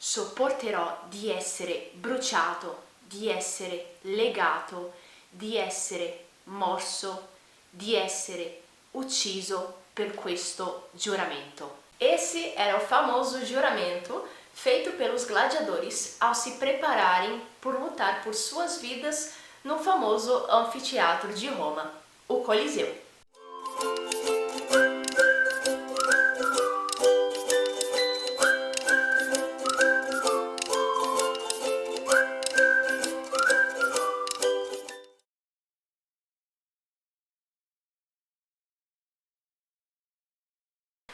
sopporterò di essere bruciato, di essere legato, di essere morso, di essere ucciso per questo giuramento. Esse era o famoso juramento feito pelos gladiadores ao se prepararem por lutar por suas vidas no famoso anfiteatro de Roma, o Coliseu.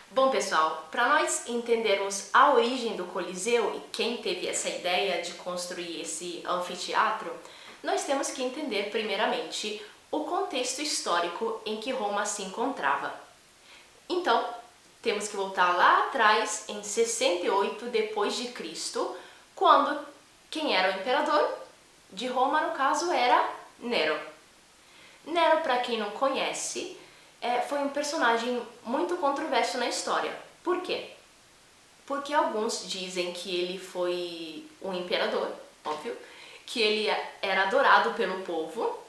Bom, pessoal, para nós entendermos a origem do Coliseu e quem teve essa ideia de construir esse anfiteatro, nós temos que entender primeiramente o contexto histórico em que Roma se encontrava. Então, temos que voltar lá atrás, em 68 depois de Cristo, quando quem era o imperador de Roma, no caso, era Nero. Nero, para quem não conhece, foi um personagem muito controverso na história. Por quê? Porque alguns dizem que ele foi um imperador, óbvio, que ele era adorado pelo povo,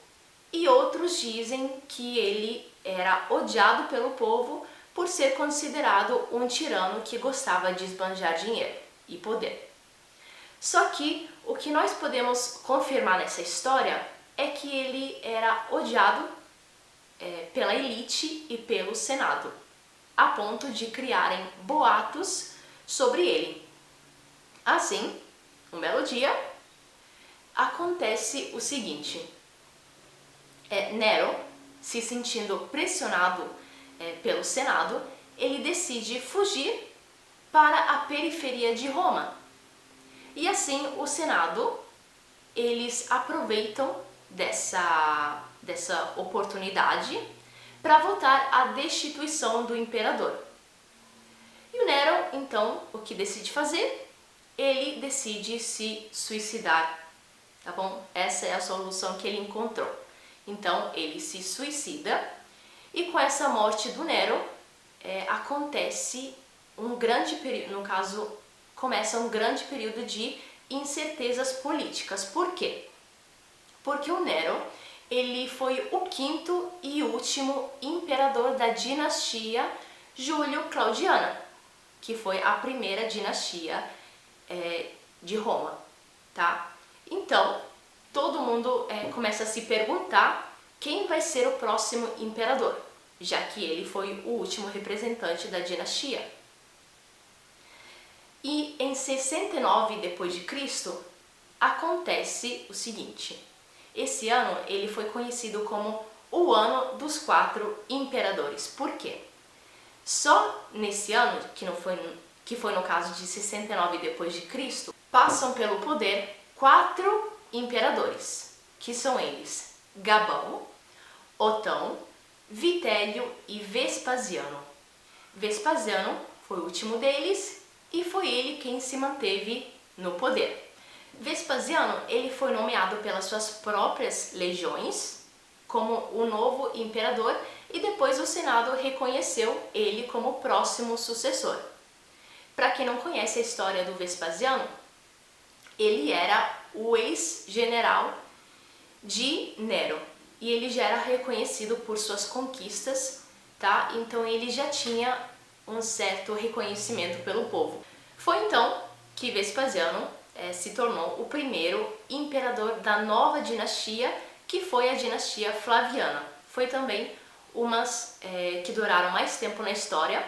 e outros dizem que ele era odiado pelo povo por ser considerado um tirano que gostava de esbanjar dinheiro e poder. Só que o que nós podemos confirmar nessa história é que ele era odiado pela elite e pelo Senado, a ponto de criarem boatos sobre ele. Assim, um belo dia, acontece o seguinte: Nero, se sentindo pressionado pelo Senado, ele decide fugir para a periferia de Roma. E assim, o Senado, eles aproveitam dessa oportunidade para votar a destituição do imperador. E o Nero, então, o que decide fazer? Ele decide se suicidar, tá bom? Essa é a solução que ele encontrou. Então, ele se suicida e com essa morte do Nero, acontece um grande período, no caso, começa um grande período de incertezas políticas. Por quê? Porque o Nero, ele foi o quinto e último imperador da dinastia Júlio-Claudiana, que foi a primeira dinastia de Roma, tá? Então, todo mundo começa a se perguntar quem vai ser o próximo imperador, já que ele foi o último representante da dinastia. E em 69 depois de Cristo acontece o seguinte: esse ano ele foi conhecido como o ano dos 4 imperadores. Por quê? Só nesse ano, que foi no caso de 69 depois de Cristo, passam pelo poder 4 imperadores, que são eles: Gabão, Otão, Vitélio e Vespasiano. Vespasiano foi o último deles e foi ele quem se manteve no poder. Vespasiano, ele foi nomeado pelas suas próprias legiões como o novo imperador e depois o Senado reconheceu ele como o próximo sucessor. Para quem não conhece a história do Vespasiano, ele era o ex-general de Nero e ele já era reconhecido por suas conquistas, tá? Então ele já tinha um certo reconhecimento pelo povo. Foi então que Vespasiano se tornou o primeiro imperador da nova dinastia, que foi a dinastia Flaviana. Foi também umas que duraram mais tempo na história,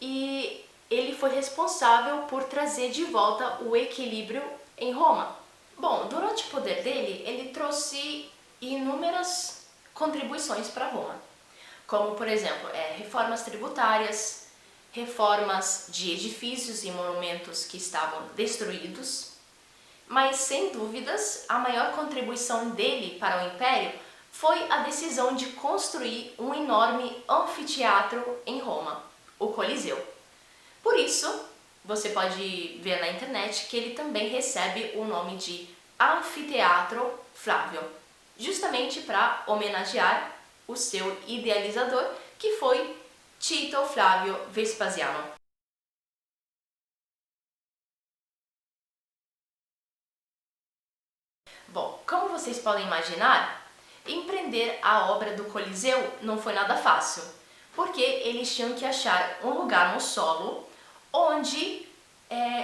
e ele foi responsável por trazer de volta o equilíbrio em Roma. Bom, durante o poder dele, ele trouxe inúmeras contribuições para Roma, como, por exemplo, reformas tributárias, reformas de edifícios e monumentos que estavam destruídos, mas sem dúvidas a maior contribuição dele para o Império foi a decisão de construir um enorme anfiteatro em Roma, o Coliseu. Por isso, você pode ver na internet que ele também recebe o nome de Anfiteatro Flávio, justamente para homenagear o seu idealizador, que foi Tito Flávio Vespasiano. Como vocês podem imaginar, empreender a obra do Coliseu não foi nada fácil, porque eles tinham que achar um lugar no solo onde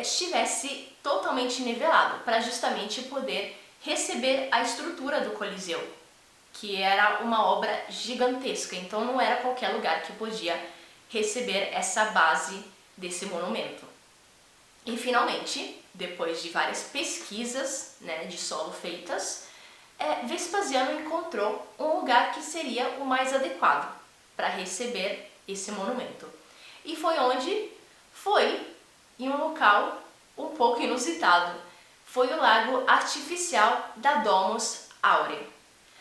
estivesse totalmente nivelado, para justamente poder receber a estrutura do Coliseu, que era uma obra gigantesca, então não era qualquer lugar que podia receber essa base desse monumento. E finalmente, depois de várias pesquisas, de solo feitas, Vespasiano encontrou um lugar que seria o mais adequado para receber esse monumento. E foi onde? Foi em um local um pouco inusitado. Foi o lago artificial da Domus Aurea.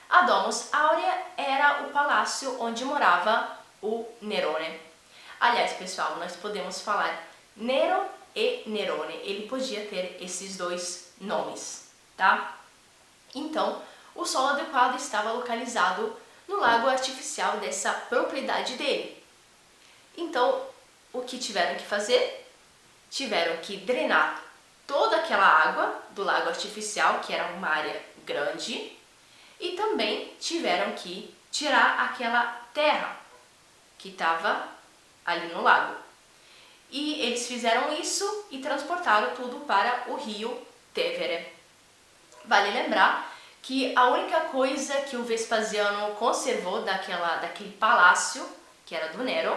A Domus Aurea era o palácio onde morava o Nerone. Aliás, pessoal, nós podemos falar Nero e Nerone. Ele podia ter esses dois nomes, tá? Então, o solo adequado estava localizado no lago artificial dessa propriedade dele. Então, o que tiveram que fazer? Tiveram que drenar toda aquela água do lago artificial, que era uma área grande, e também tiveram que tirar aquela terra que estava ali no lago. E eles fizeram isso e transportaram tudo para o rio Tevere. Vale lembrar que a única coisa que o Vespasiano conservou daquele palácio, que era do Nero,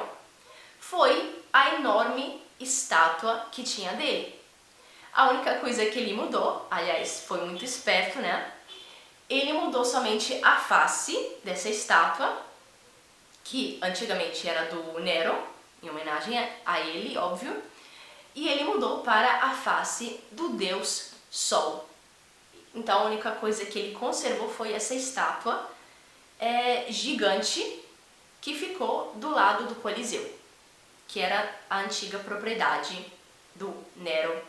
foi a enorme estátua que tinha dele. A única coisa que ele mudou, aliás, foi muito esperto, ele mudou somente a face dessa estátua, que antigamente era do Nero, em homenagem a ele, óbvio, e ele mudou para a face do deus Sol. Então a única coisa que ele conservou foi essa estátua gigante que ficou do lado do Coliseu, que era a antiga propriedade do Nero.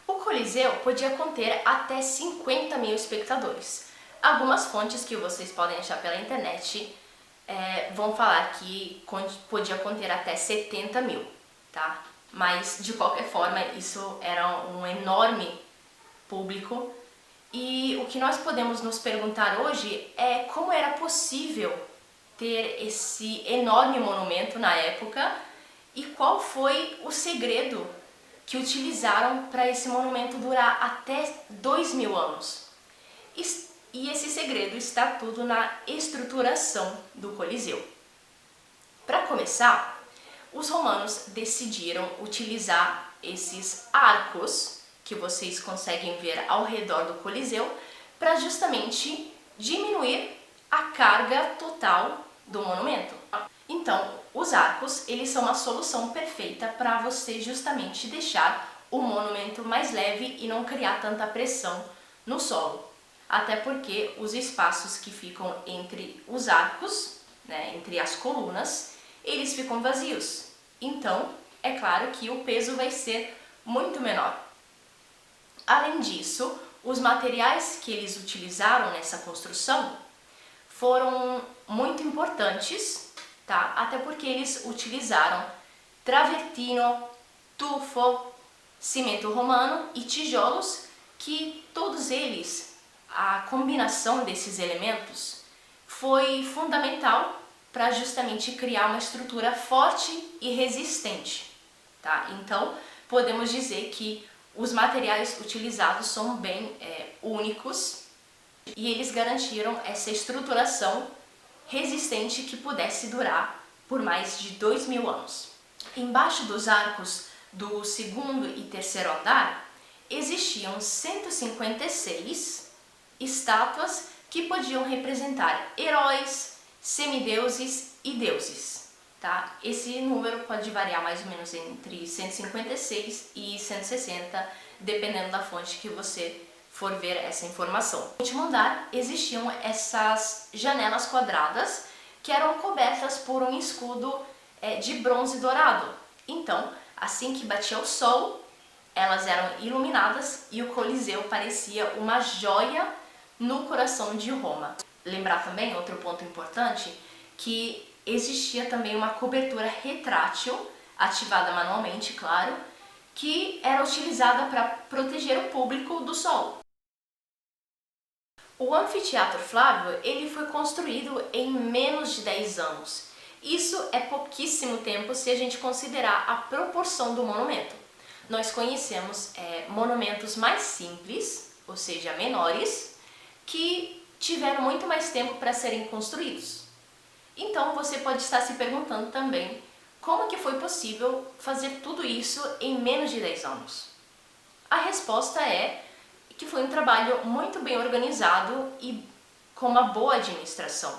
O Coliseu podia conter até 50 mil espectadores. Algumas fontes que vocês podem achar pela internet vão falar que podia conter até 70 mil, tá? Mas, de qualquer forma, isso era um enorme público. E o que nós podemos nos perguntar hoje é como era possível ter esse enorme monumento na época e qual foi o segredo que utilizaram para esse monumento durar até 2000 anos. E esse segredo está tudo na estruturação do Coliseu. Para começar, os romanos decidiram utilizar esses arcos que vocês conseguem ver ao redor do Coliseu para justamente diminuir a carga total do monumento. Então, os arcos, eles são uma solução perfeita para você justamente deixar o monumento mais leve e não criar tanta pressão no solo. Até porque os espaços que ficam entre os arcos, entre as colunas, eles ficam vazios. Então, é claro que o peso vai ser muito menor. Além disso, os materiais que eles utilizaram nessa construção foram muito importantes, tá? Até porque eles utilizaram travertino, tufo, cimento romano e tijolos, que todos eles, a combinação desses elementos foi fundamental para justamente criar uma estrutura forte e resistente, tá? Então, podemos dizer que os materiais utilizados são bem únicos e eles garantiram essa estruturação resistente que pudesse durar por mais de 2000 anos. Embaixo dos arcos do segundo e terceiro andar existiam 156 estátuas que podiam representar heróis, semideuses e deuses, tá? Esse número pode variar mais ou menos entre 156 e 160, dependendo da fonte que você for ver essa informação. No último andar existiam essas janelas quadradas que eram cobertas por um escudo de bronze dourado. Então, assim que batia o sol, elas eram iluminadas e o Coliseu parecia uma joia no coração de Roma. Lembrar também, outro ponto importante, que existia também uma cobertura retrátil, ativada manualmente, claro, que era utilizada para proteger o público do sol. O Anfiteatro Flávio ele foi construído em menos de 10 anos. Isso é pouquíssimo tempo se a gente considerar a proporção do monumento. Nós conhecemos monumentos mais simples, ou seja, menores, que tiveram muito mais tempo para serem construídos. Então você pode estar se perguntando também como que foi possível fazer tudo isso em menos de 10 anos. A resposta é que foi um trabalho muito bem organizado e com uma boa administração.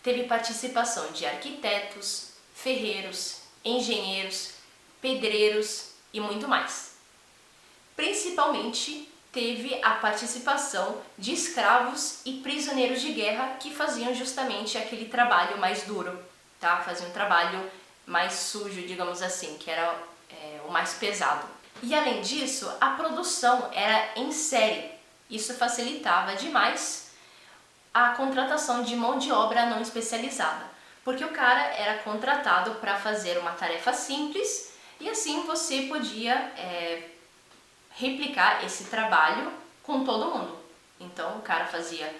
Teve participação de arquitetos, ferreiros, engenheiros, pedreiros e muito mais. Principalmente teve a participação de escravos e prisioneiros de guerra que faziam justamente aquele trabalho mais duro, tá? Faziam um trabalho mais sujo, digamos assim, que era o mais pesado. E além disso, a produção era em série. Isso facilitava demais a contratação de mão de obra não especializada, porque o cara era contratado para fazer uma tarefa simples e assim você podia replicar esse trabalho com todo mundo. Então o cara fazia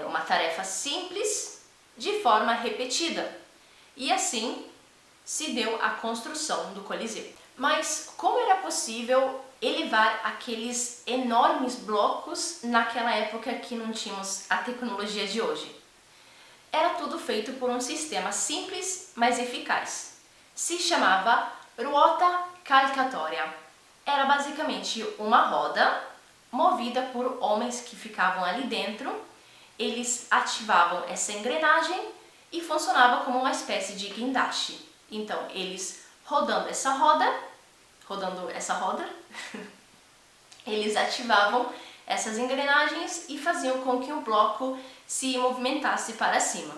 uma tarefa simples de forma repetida e assim se deu a construção do Coliseu. Mas como era possível elevar aqueles enormes blocos naquela época que não tínhamos a tecnologia de hoje? Era tudo feito por um sistema simples, mas eficaz. Se chamava ruota calcatória. Era basicamente uma roda movida por homens que ficavam ali dentro. Eles ativavam essa engrenagem e funcionava como uma espécie de guindaste. Então, eles rodando essa roda, eles ativavam essas engrenagens e faziam com que o bloco se movimentasse para cima.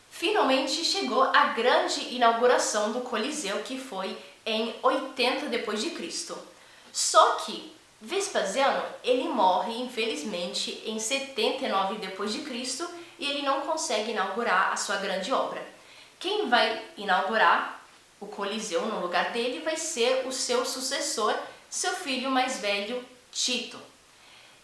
Finalmente chegou a grande inauguração do Coliseu, que foi em 80 d.C. Só que Vespasiano, ele morre infelizmente em 79 d.C. e ele não consegue inaugurar a sua grande obra. Quem vai inaugurar o Coliseu no lugar dele vai ser o seu sucessor, seu filho mais velho, Tito.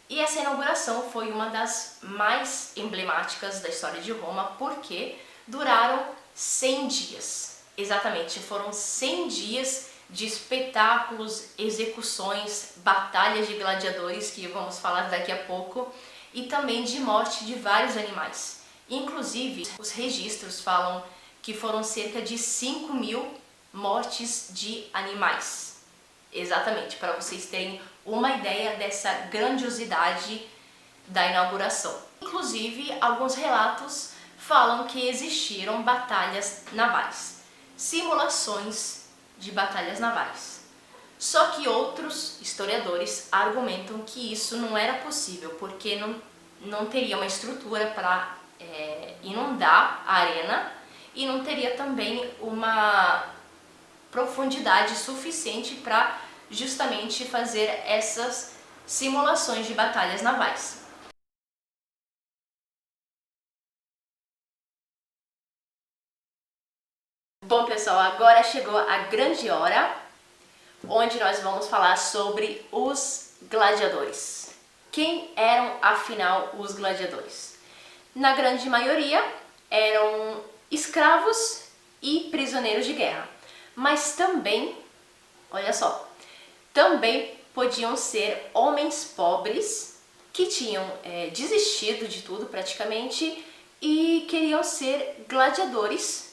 E essa inauguração foi uma das mais emblemáticas da história de Roma, porque duraram 100 dias. Exatamente, foram 100 dias de espetáculos, execuções, batalhas de gladiadores, que vamos falar daqui a pouco, e também de morte de vários animais. Inclusive, os registros falam que foram cerca de 5.000 mortes de animais. Exatamente, para vocês terem uma ideia dessa grandiosidade da inauguração. Inclusive, alguns relatos falam que existiram batalhas navais, simulações de batalhas navais. Só que outros historiadores argumentam que isso não era possível, porque não teria uma estrutura para inundar a arena e não teria também uma profundidade suficiente para justamente fazer essas simulações de batalhas navais. Bom, pessoal, agora chegou a grande hora, onde nós vamos falar sobre os gladiadores. Quem eram, afinal, os gladiadores? Na grande maioria, eram escravos e prisioneiros de guerra. Mas também, olha só, também podiam ser homens pobres que tinham desistido de tudo praticamente e queriam ser gladiadores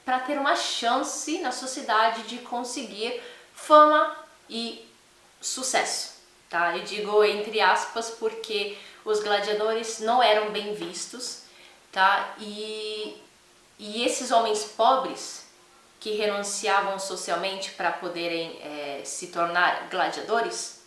para ter uma chance na sociedade de conseguir fama e sucesso, tá? Eu digo entre aspas porque os gladiadores não eram bem vistos, tá? E esses homens pobres que renunciavam socialmente para poderem se tornar gladiadores,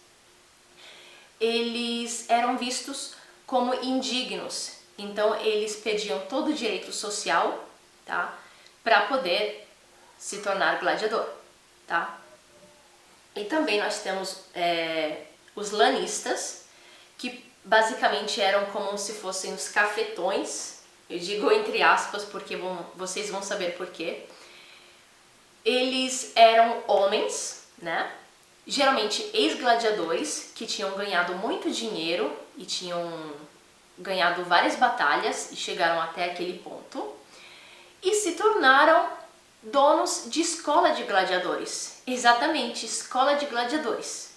eles eram vistos como indignos. Então eles perdiam todo o direito social, tá? Para poder se tornar gladiador, tá? E também nós temos os lanistas, que basicamente eram como se fossem os cafetões Eu digo entre aspas porque vocês vão saber por quê. Eles eram homens, né? Geralmente ex-gladiadores que tinham ganhado muito dinheiro e tinham ganhado várias batalhas e chegaram até aquele ponto e se tornaram donos de escola de gladiadores. Exatamente, escola de gladiadores.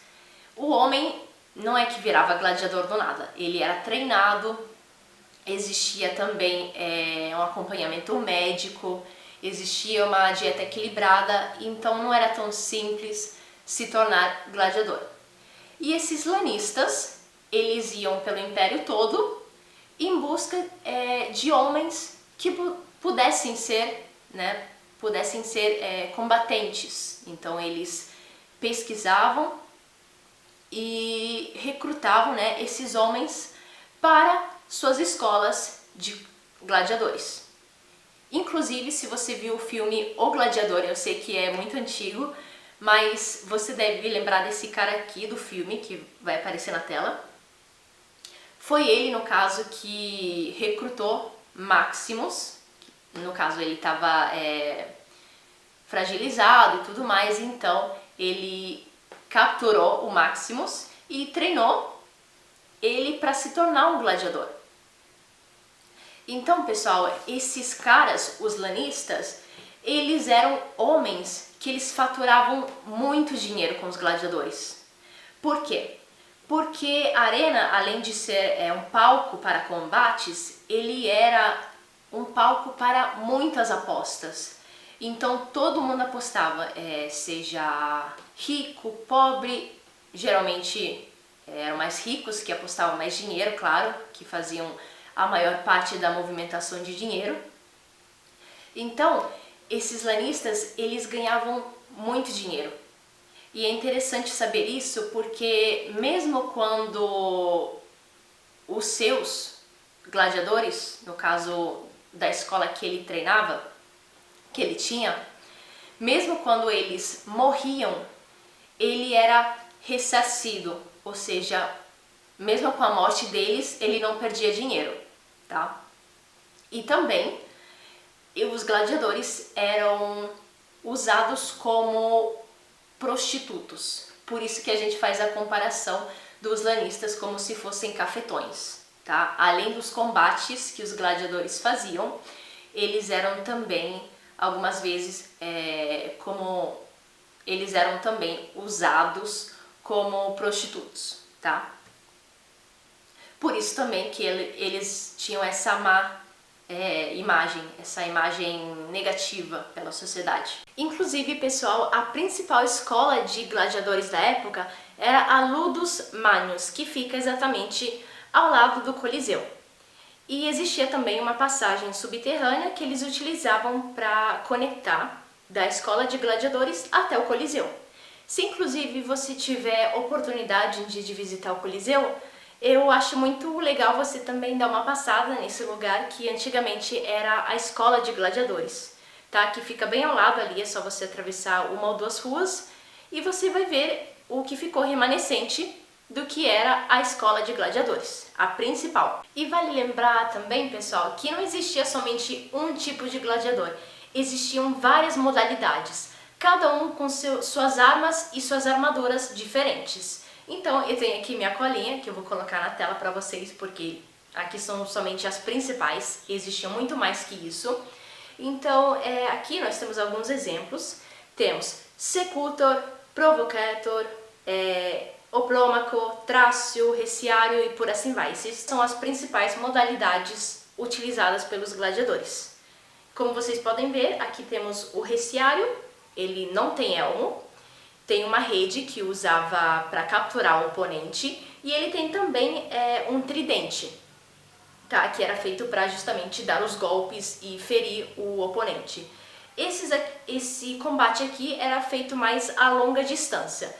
O homem não é que virava gladiador do nada, ele era treinado, existia também um acompanhamento médico, existia uma dieta equilibrada, então não era tão simples se tornar gladiador. E esses lanistas, eles iam pelo império todo em busca de homens que pudessem ser, né, combatentes. Então eles pesquisavam e recrutavam, né, esses homens para suas escolas de gladiadores. Inclusive, se você viu o filme O Gladiador, eu sei que é muito antigo, mas você deve lembrar desse cara aqui do filme, que vai aparecer na tela. Foi ele, no caso, que recrutou Maximus. No caso, ele estava fragilizado e tudo mais, então ele capturou o Maximus e treinou ele para se tornar um gladiador. Então, pessoal, esses caras, os lanistas, eles eram homens que eles faturavam muito dinheiro com os gladiadores. Por quê? Porque a arena, além de ser um palco para combates, ele era um palco para muitas apostas. Então todo mundo apostava, seja rico, pobre, geralmente eram mais ricos que apostavam mais dinheiro, claro, que faziam a maior parte da movimentação de dinheiro. Então, esses lanistas, eles ganhavam muito dinheiro. E é interessante saber isso porque mesmo quando os seus gladiadores, no caso da escola que ele treinava, que ele tinha, mesmo quando eles morriam, ele era ressarcido, ou seja, mesmo com a morte deles, ele não perdia dinheiro, tá? E também, os gladiadores eram usados como prostitutos. Por isso que a gente faz a comparação dos lanistas como se fossem cafetões, tá? Além dos combates que os gladiadores faziam, eles eram também, algumas vezes, eles eram também usados como prostitutos, tá? Por isso também que eles tinham essa má imagem, essa imagem negativa pela sociedade. Inclusive, pessoal, a principal escola de gladiadores da época era a Ludus Magnus, que fica exatamente ao lado do Coliseu. E existia também uma passagem subterrânea que eles utilizavam para conectar da escola de gladiadores até o Coliseu. Se inclusive você tiver oportunidade de visitar o Coliseu, eu acho muito legal você também dar uma passada nesse lugar que antigamente era a escola de gladiadores, tá? Que fica bem ao lado ali, é só você atravessar uma ou duas ruas e você vai ver o que ficou remanescente do que era a escola de gladiadores, a principal. E vale lembrar também, pessoal, que não existia somente um tipo de gladiador, existiam várias modalidades, cada um com suas armas e suas armaduras diferentes. Então eu tenho aqui minha colinha, que eu vou colocar na tela para vocês, porque aqui são somente as principais, existiam muito mais que isso. Então aqui nós temos alguns exemplos, temos Secutor, Provocator, Oplômaco, Trácio, Reciário e por assim vai. Essas são as principais modalidades utilizadas pelos gladiadores. Como vocês podem ver, aqui temos o Reciário, ele não tem elmo, tem uma rede que usava para capturar o oponente e ele tem também um tridente, tá? Que era feito para justamente dar os golpes e ferir o oponente. Esse combate aqui era feito mais a longa distância.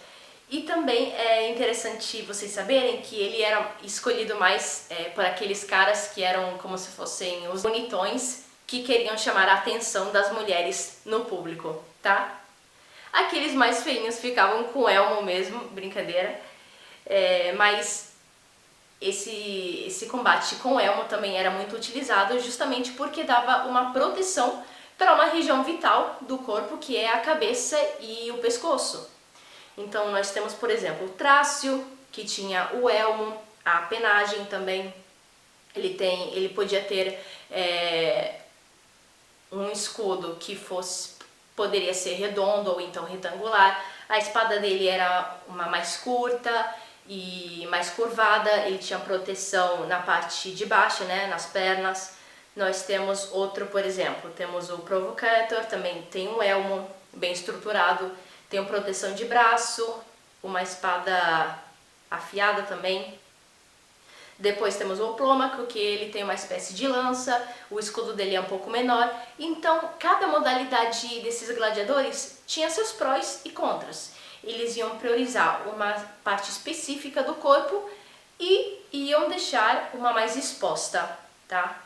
E também é interessante vocês saberem que ele era escolhido mais por aqueles caras que eram como se fossem os bonitões que queriam chamar a atenção das mulheres no público, tá? Aqueles mais feinhos ficavam com elmo mesmo, brincadeira, mas esse combate com elmo também era muito utilizado justamente porque dava uma proteção para uma região vital do corpo, que é a cabeça e o pescoço. Então nós temos, por exemplo, o Trácio, que tinha o elmo, a penagem também. Ele podia ter um escudo que poderia ser redondo ou então retangular. A espada dele era uma mais curta e mais curvada, ele tinha proteção na parte de baixo, né, nas pernas. Nós temos outro, por exemplo, temos o Provocator, também tem um elmo bem estruturado, tem uma proteção de braço, uma espada afiada também. Depois temos o Oplômaco, que ele tem uma espécie de lança, o escudo dele é um pouco menor. Então, cada modalidade desses gladiadores tinha seus prós e contras. Eles iam priorizar uma parte específica do corpo e iam deixar uma mais exposta, tá?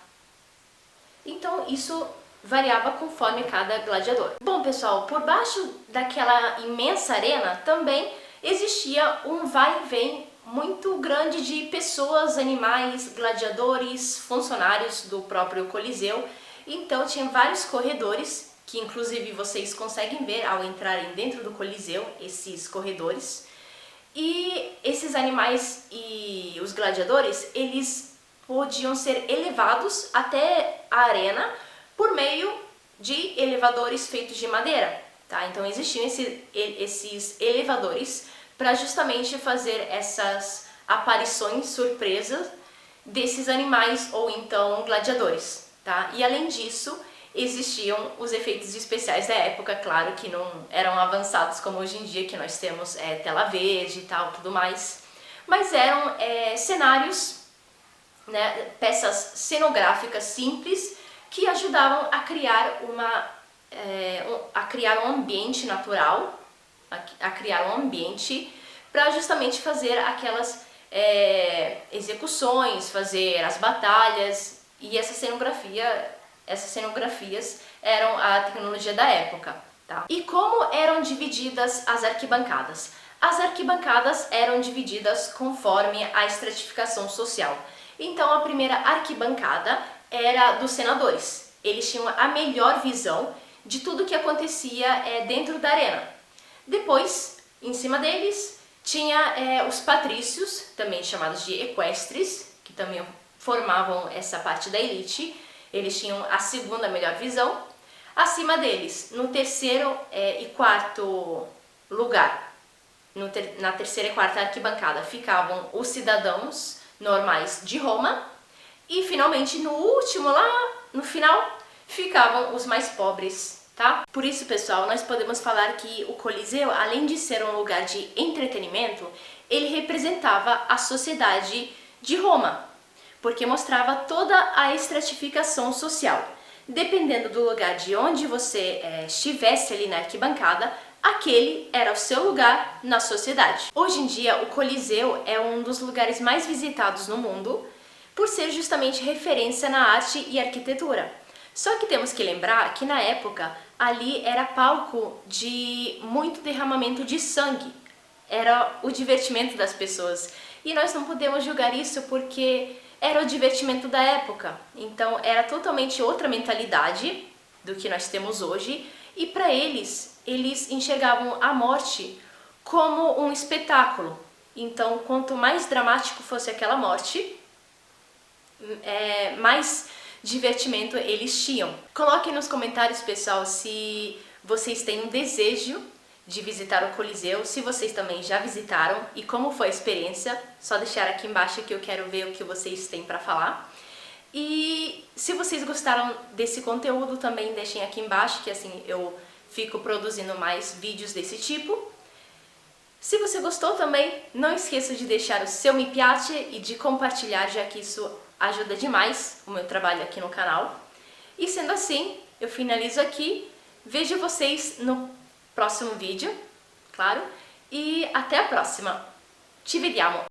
Então, isso variava conforme cada gladiador. Bom, pessoal, por baixo daquela imensa arena também existia um vai e vem muito grande de pessoas, animais, gladiadores, funcionários do próprio Coliseu. Então tinha vários corredores, que inclusive vocês conseguem ver ao entrarem dentro do Coliseu, esses corredores. E esses animais e os gladiadores, eles podiam ser elevados até a arena por meio de elevadores feitos de madeira, tá? Então existiam esses elevadores para justamente fazer essas aparições surpresas desses animais ou então gladiadores, tá? E além disso, existiam os efeitos especiais da época, claro que não eram avançados como hoje em dia, que nós temos tela verde e tal, tudo mais, mas eram cenários, né, peças cenográficas simples que ajudavam a criar um ambiente natural, a criar um ambiente para justamente fazer aquelas execuções, fazer as batalhas, e essas cenografias eram a tecnologia da época, tá? E como eram divididas as arquibancadas? As arquibancadas eram divididas conforme a estratificação social. Então a primeira arquibancada era dos senadores. Eles tinham a melhor visão de tudo que acontecia dentro da arena. Depois, em cima deles, tinha os patrícios, também chamados de equestres, que também formavam essa parte da elite. Eles tinham a segunda melhor visão. Acima deles, no terceiro e quarto lugar, na terceira e quarta arquibancada, ficavam os cidadãos normais de Roma. E finalmente, no último, lá no final, ficavam os mais pobres, tá? Por isso, pessoal, nós podemos falar que o Coliseu, além de ser um lugar de entretenimento, ele representava a sociedade de Roma, porque mostrava toda a estratificação social. Dependendo do lugar de onde você estivesse ali na arquibancada, aquele era o seu lugar na sociedade. Hoje em dia, o Coliseu é um dos lugares mais visitados no mundo, por ser justamente referência na arte e arquitetura. Só que temos que lembrar que na época ali era palco de muito derramamento de sangue, era o divertimento das pessoas. E nós não podemos julgar isso porque era o divertimento da época, então era totalmente outra mentalidade do que nós temos hoje, e para eles enxergavam a morte como um espetáculo. Então, quanto mais dramático fosse aquela morte, mais divertimento eles tinham. Coloquem nos comentários, pessoal, se vocês têm um desejo de visitar o Coliseu, se vocês também já visitaram e como foi a experiência. Só deixar aqui embaixo que eu quero ver o que vocês têm para falar. E se vocês gostaram desse conteúdo, também deixem aqui embaixo, que assim eu fico produzindo mais vídeos desse tipo. Se você gostou também, não esqueça de deixar o seu me piace e de compartilhar, já que isso ajuda demais o meu trabalho aqui no canal. E sendo assim, eu finalizo aqui. Vejo vocês no próximo vídeo, claro. E até a próxima. Ci vediamo!